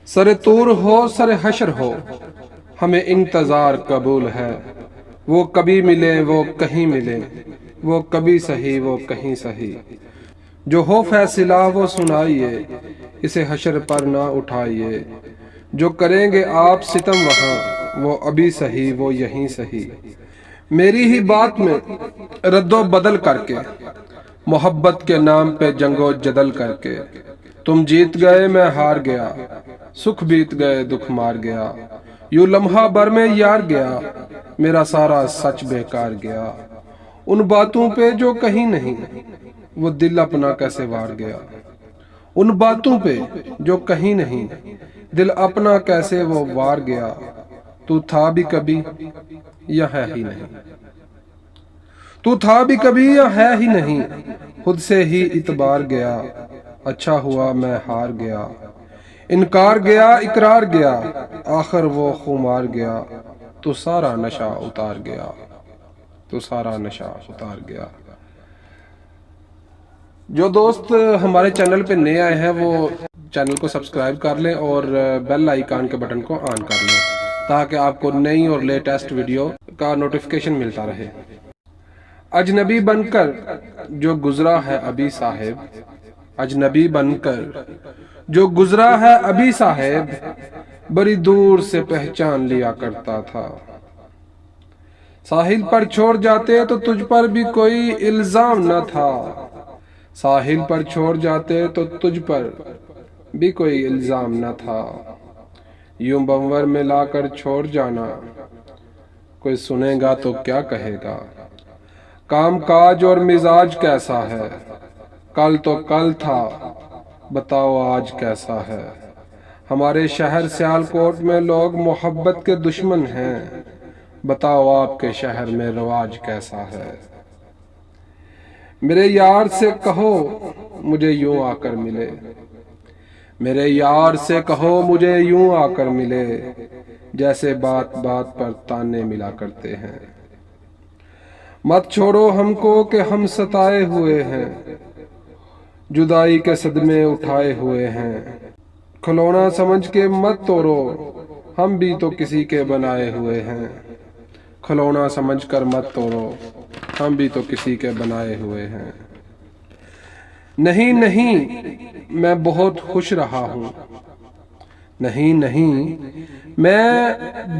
سر طور ہو سر حشر ہو ہمیں انتظار قبول ہے، وہ کبھی ملے وہ کہیں ملے، وہ کبھی صحیح وہ کہیں صحیح، جو ہو فیصلہ وہ سنائیے، اسے حشر پر نہ اٹھائیے، جو کریں گے آپ ستم وہاں وہ ابھی صحیح وہ یہیں صحیح۔ میری ہی بات میں رد و بدل کر کے، محبت کے نام پہ جنگ و جدل کر کے، تم جیت گئے میں ہار گیا، سکھ بیت گئے دکھ مار گیا، یوں لمحہ بھر میں یار گیا، میرا سارا سچ بیکار گیا، ان باتوں پہ جو کہیں نہیں، وہ دل اپنا کیسے وار گیا، ان باتوں پہ جو کہیں نہیں، دل اپنا کیسے وہ وار گیا، تو تھا بھی کبھی یا ہے ہی نہیں، تو تھا بھی کبھی یا ہے ہی نہیں، خود سے ہی اعتبار گیا، اچھا ہوا میں ہار گیا، انکار گیا اقرار گیا، آخر وہ خمار گیا، تو سارا نشہ اتار گیا، تو سارا نشہ اتار گیا۔ جو دوست ہمارے چینل پہ نئے آئے ہیں وہ چینل کو سبسکرائب کر لیں اور بیل آئیکن کے بٹن کو آن کر لیں تاکہ آپ کو نئی اور لیٹسٹ ویڈیو کا نوٹیفیکیشن ملتا رہے۔ اجنبی بن کر جو گزرا ہے ابھی صاحب، اجنبی بن کر جو گزرا ہے ابھی صاحب، بڑی دور سے پہچان لیا کرتا تھا، ساحل پر چھوڑ جاتے تو تجھ پر بھی کوئی الزام نہ تھا، ساحل پر چھوڑ جاتے تو تجھ پر بھی کوئی الزام نہ تھا، یوں بنور میں لا کر چھوڑ جانا، کوئی سنے گا تو کیا کہے گا، کام کاج اور مزاج کیسا ہے، کل تو کل تھا بتاؤ آج کیسا ہے، ہمارے شہر سیالکوٹ میں لوگ محبت کے دشمن ہیں، بتاؤ آپ کے شہر میں رواج کیسا ہے، میرے یار سے کہو مجھے یوں آ کر ملے، میرے یار سے کہو مجھے یوں آ کر ملے، جیسے بات بات پر تانے ملا کرتے ہیں، مت چھوڑو ہم کو کہ ہم ستائے ہوئے ہیں، جدائی کے صدمے اٹھائے ہوئے ہیں، کھلونا سمجھ کے مت توڑو ہم بھی تو کسی کے بنائے ہوئے ہیں، کھلونا سمجھ کر مت توڑو ہم بھی تو کسی کے بنائے ہوئے ہیں، نہیں نہیں میں بہت خوش رہا ہوں، نہیں نہیں میں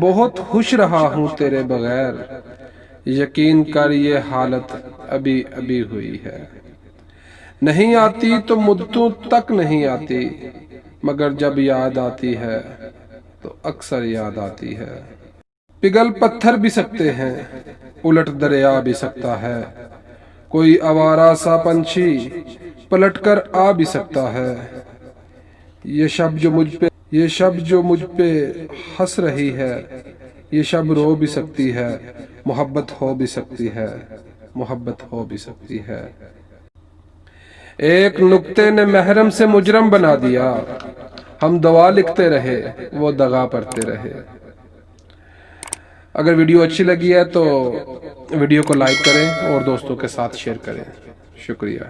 بہت خوش رہا ہوں تیرے بغیر، یقین کر یہ حالت ابھی ابھی ہوئی ہے، نہیں آتی تو مدتوں تک نہیں آتی، مگر جب یاد آتی ہے تو اکثر یاد آتی ہے، پگھل پتھر بھی سکتے ہیں الٹ دریا بھی سکتا ہے، کوئی آوارہ سا پنچھی پلٹ کر آ بھی سکتا ہے، یہ شب جو مجھ پہ ہنس رہی ہے، یہ شب رو بھی سکتی ہے، محبت ہو بھی سکتی ہے، محبت ہو بھی سکتی ہے، ایک نکتے نے محرم سے مجرم بنا دیا، ہم دعا لکھتے رہے وہ دغا پڑھتے رہے۔ اگر ویڈیو اچھی لگی ہے تو ویڈیو کو لائک کریں اور دوستوں کے ساتھ شیئر کریں، شکریہ۔